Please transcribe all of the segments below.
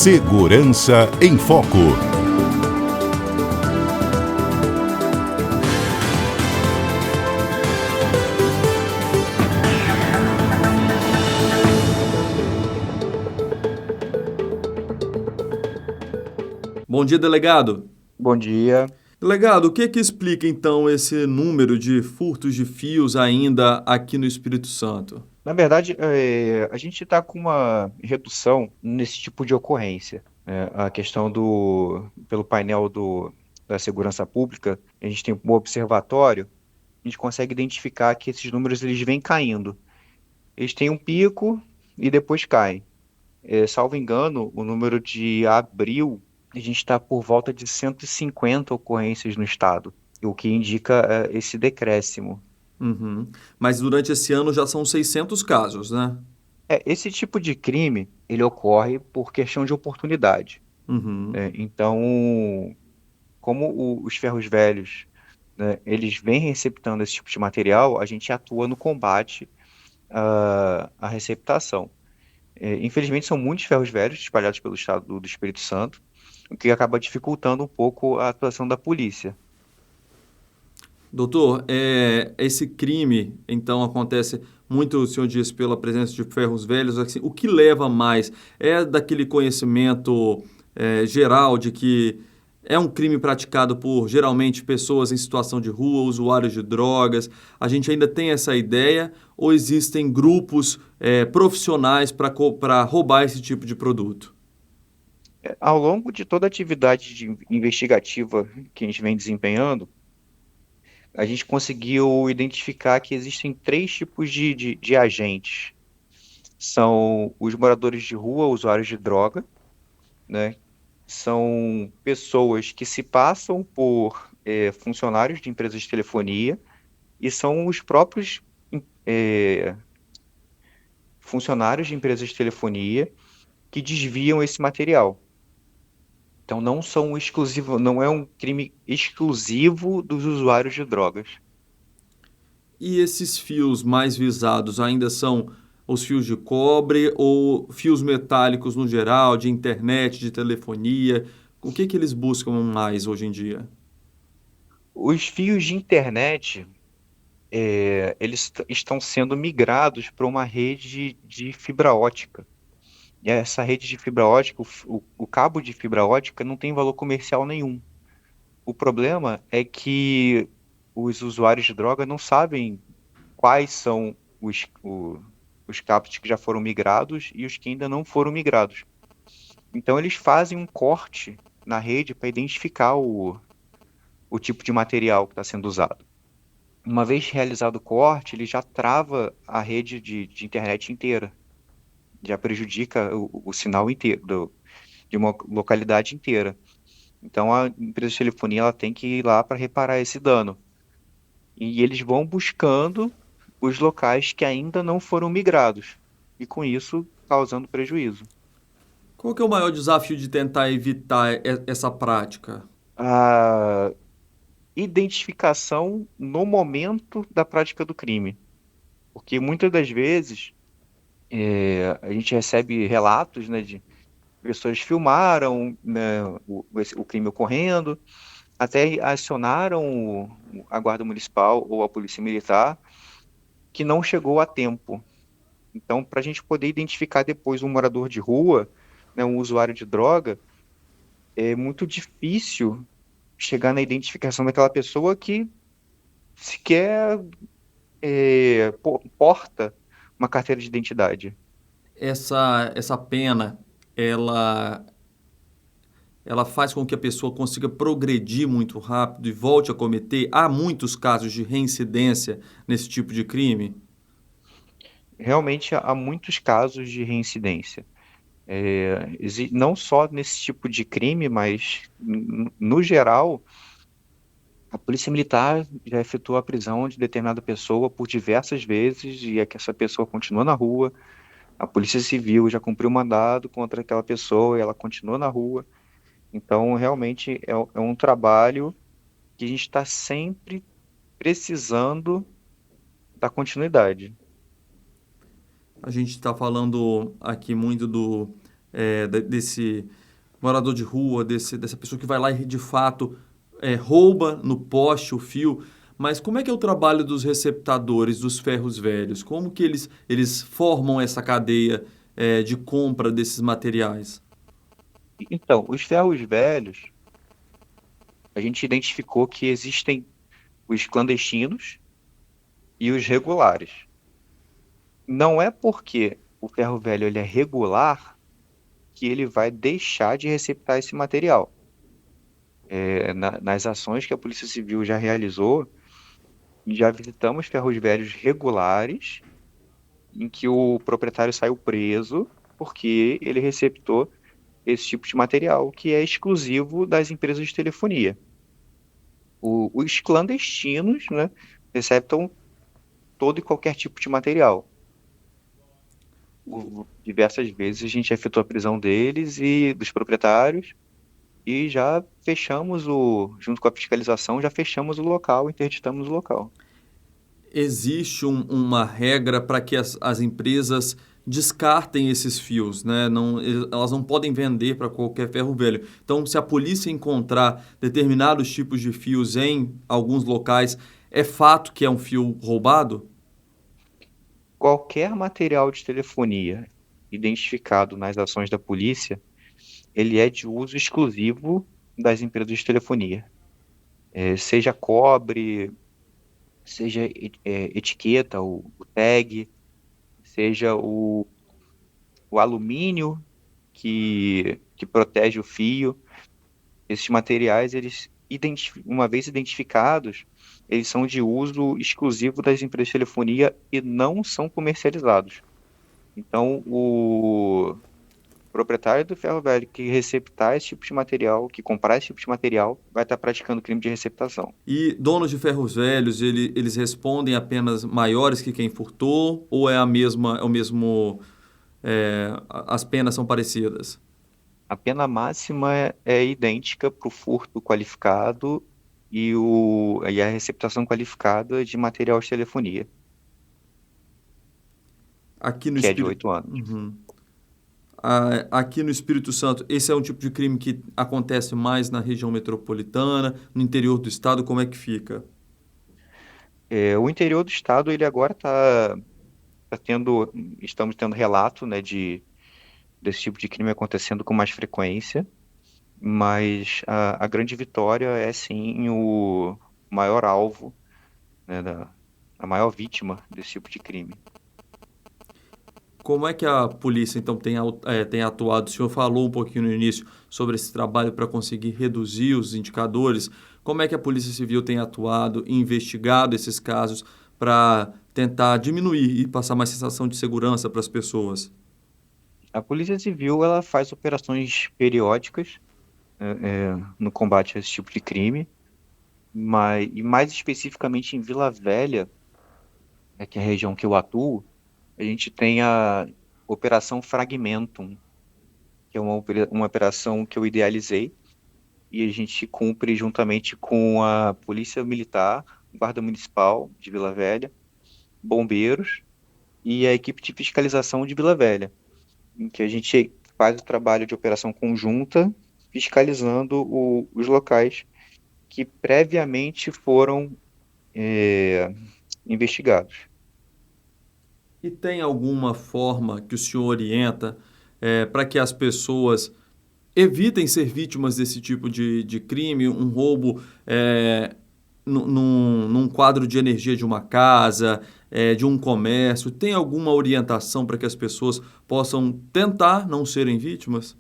Segurança em Foco. Bom dia, delegado. Bom dia. Delegado, o que explica então esse número de furtos de fios ainda aqui no Espírito Santo? Na verdade, a gente está com uma redução nesse tipo de ocorrência, né? A questão pelo painel da segurança pública, a gente tem um observatório, a gente consegue identificar que esses números eles vêm caindo. Eles têm um pico e depois caem. Salvo engano, o número de abril, a gente está por volta de 150 ocorrências no estado, o que indica esse decréscimo. Uhum. Mas durante esse ano já são 600 casos, né? Esse tipo de crime, ele ocorre por questão de oportunidade, Uhum. né? Então, como os ferros velhos, né, eles vêm receptando esse tipo de material, a gente atua no combate à receptação. Infelizmente, são muitos ferros velhos espalhados pelo estado do Espírito Santo, o que acaba dificultando um pouco a atuação da polícia. Doutor, esse crime então acontece muito, o senhor disse, pela presença de ferros velhos. Assim, o que leva mais? É daquele conhecimento geral de que é um crime praticado por geralmente pessoas em situação de rua, usuários de drogas. A gente ainda tem essa ideia ou existem grupos profissionais para roubar esse tipo de produto? Ao longo de toda a atividade investigativa que a gente vem desempenhando, a gente conseguiu identificar que existem três tipos de agentes. São os moradores de rua, usuários de droga, né? São pessoas que se passam por funcionários de empresas de telefonia e são os próprios eh, funcionários de empresas de telefonia que desviam esse material. Então não é um crime exclusivo dos usuários de drogas. E esses fios mais visados ainda são os fios de cobre ou fios metálicos no geral, de internet, de telefonia? O que eles buscam mais hoje em dia? Os fios de internet, eles estão sendo migrados para uma rede de fibra ótica. E essa rede de fibra ótica, o cabo de fibra ótica não tem valor comercial nenhum. O problema é que os usuários de droga não sabem quais são os cabos que já foram migrados e os que ainda não foram migrados. Então eles fazem um corte na rede para identificar o tipo de material que está sendo usado. Uma vez realizado o corte, ele já trava a rede de internet inteira, já prejudica o sinal inteiro de uma localidade inteira. Então a empresa de telefonia ela tem que ir lá para reparar esse dano. E eles vão buscando os locais que ainda não foram migrados, e com isso causando prejuízo. Qual que é o maior desafio de tentar evitar essa prática? A identificação no momento da prática do crime, porque muitas das vezes a gente recebe relatos, né, de pessoas que filmaram, né, o crime ocorrendo, até acionaram a Guarda Municipal ou a Polícia Militar, que não chegou a tempo. Então, para a gente poder identificar depois um morador de rua, né, um usuário de droga, é muito difícil chegar na identificação daquela pessoa que sequer porta uma carteira de identidade. Essa pena, ela, ela faz com que a pessoa consiga progredir muito rápido e volte a cometer. Há muitos casos de reincidência nesse tipo de crime. Realmente há muitos casos de reincidência. Não só nesse tipo de crime, mas no geral, a Polícia Militar já efetuou a prisão de determinada pessoa por diversas vezes e é que essa pessoa continua na rua. A Polícia Civil já cumpriu mandado contra aquela pessoa e ela continua na rua. Então, realmente é um trabalho que a gente está sempre precisando da continuidade. A gente está falando aqui muito desse morador de rua, dessa pessoa que vai lá e de fato rouba no poste o fio. Mas como é que é o trabalho dos receptadores, dos ferros velhos? Como que eles formam essa cadeia de compra desses materiais? Então, os ferros velhos, a gente identificou que existem os clandestinos e os regulares. Não é porque o ferro velho ele é regular que ele vai deixar de receptar esse material. Nas ações que a Polícia Civil já realizou, já visitamos ferros velhos regulares, em que o proprietário saiu preso porque ele receptou esse tipo de material que é exclusivo das empresas de telefonia. Os clandestinos, né, receptam todo e qualquer tipo de material. Diversas vezes a gente efetuou a prisão deles e dos proprietários e já fechamos junto com a fiscalização, já fechamos o local, interditamos o local. Existe uma regra para que as empresas descartem esses fios, né? Não, elas não podem vender para qualquer ferro velho. Então, se a polícia encontrar determinados tipos de fios em alguns locais, é fato que é um fio roubado? Qualquer material de telefonia identificado nas ações da polícia, ele é de uso exclusivo das empresas de telefonia. Seja cobre, seja etiqueta, o tag, seja o alumínio que protege o fio. Esses materiais, uma vez identificados, eles são de uso exclusivo das empresas de telefonia e não são comercializados. Então, o proprietário do ferro velho que receptar esse tipo de material, que comprar esse tipo de material, vai estar praticando crime de receptação. E donos de ferros velhos, eles respondem apenas maiores que quem furtou ou é é o mesmo, as penas são parecidas? A pena máxima é idêntica para o furto qualificado e a receptação qualificada de material de telefonia, Aqui no que é de Espírito, 8 anos. Uhum. Aqui no Espírito Santo, esse é um tipo de crime que acontece mais na região metropolitana, no interior do estado, como é que fica? O interior do estado, ele agora estamos tendo relato, né, desse tipo de crime acontecendo com mais frequência, mas a grande vitória é sim o maior alvo, né, a maior vítima desse tipo de crime. Como é que a polícia, então, tem atuado? O senhor falou um pouquinho no início sobre esse trabalho para conseguir reduzir os indicadores. Como é que a Polícia Civil tem atuado e investigado esses casos para tentar diminuir e passar mais sensação de segurança para as pessoas? A Polícia Civil ela faz operações periódicas, no combate a esse tipo de crime, e mais especificamente em Vila Velha, que é a região que eu atuo, a gente tem a Operação Fragmentum, que é uma operação que eu idealizei e a gente cumpre juntamente com a Polícia Militar, Guarda Municipal de Vila Velha, bombeiros e a equipe de fiscalização de Vila Velha, em que a gente faz o trabalho de operação conjunta, fiscalizando os locais que previamente foram investigados. E tem alguma forma que o senhor orienta para que as pessoas evitem ser vítimas desse tipo de crime, um roubo num quadro de energia de uma casa, de um comércio? Tem alguma orientação para que as pessoas possam tentar não serem vítimas?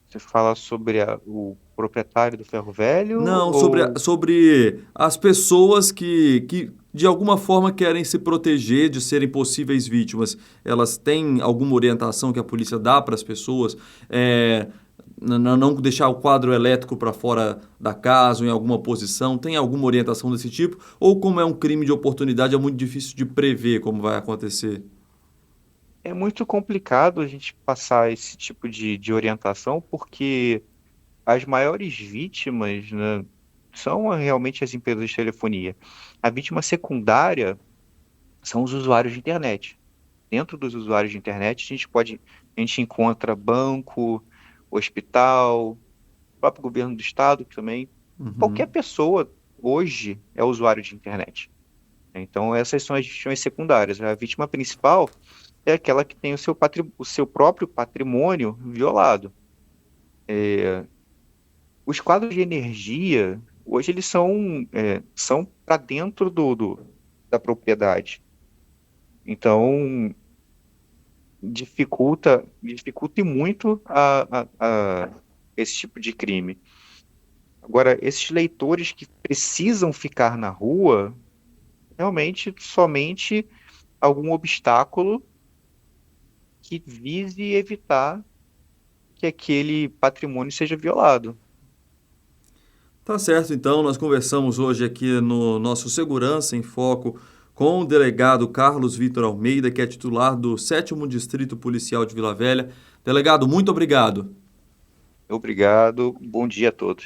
Você fala sobre o proprietário do ferro velho Não, ou sobre as pessoas que de alguma forma querem se proteger de serem possíveis vítimas. Elas têm alguma orientação que a polícia dá para as pessoas? Não deixar o quadro elétrico para fora da casa ou em alguma posição? Tem alguma orientação desse tipo? Ou como é um crime de oportunidade, é muito difícil de prever como vai acontecer? é muito complicado a gente passar esse tipo de orientação, porque as maiores vítimas, né, são realmente as empresas de telefonia. A vítima secundária são os usuários de internet. dentro dos usuários de internet, a gente encontra banco, hospital, próprio governo do estado que também, qualquer Uhum. pessoa hoje é usuário de internet. Então, essas são as vítimas secundárias. A vítima principal é aquela que tem o seu próprio patrimônio violado. Os quadros de energia, hoje, eles são para dentro da propriedade. Então, dificulta e muito esse tipo de crime. Agora, esses leitores que precisam ficar na rua, realmente somente algum obstáculo que vise evitar que aquele patrimônio seja violado. Tá certo, então, nós conversamos hoje aqui no nosso Segurança em Foco com o delegado Carlos Vitor Almeida, que é titular do 7º Distrito Policial de Vila Velha. Delegado, muito obrigado. Obrigado, bom dia a todos.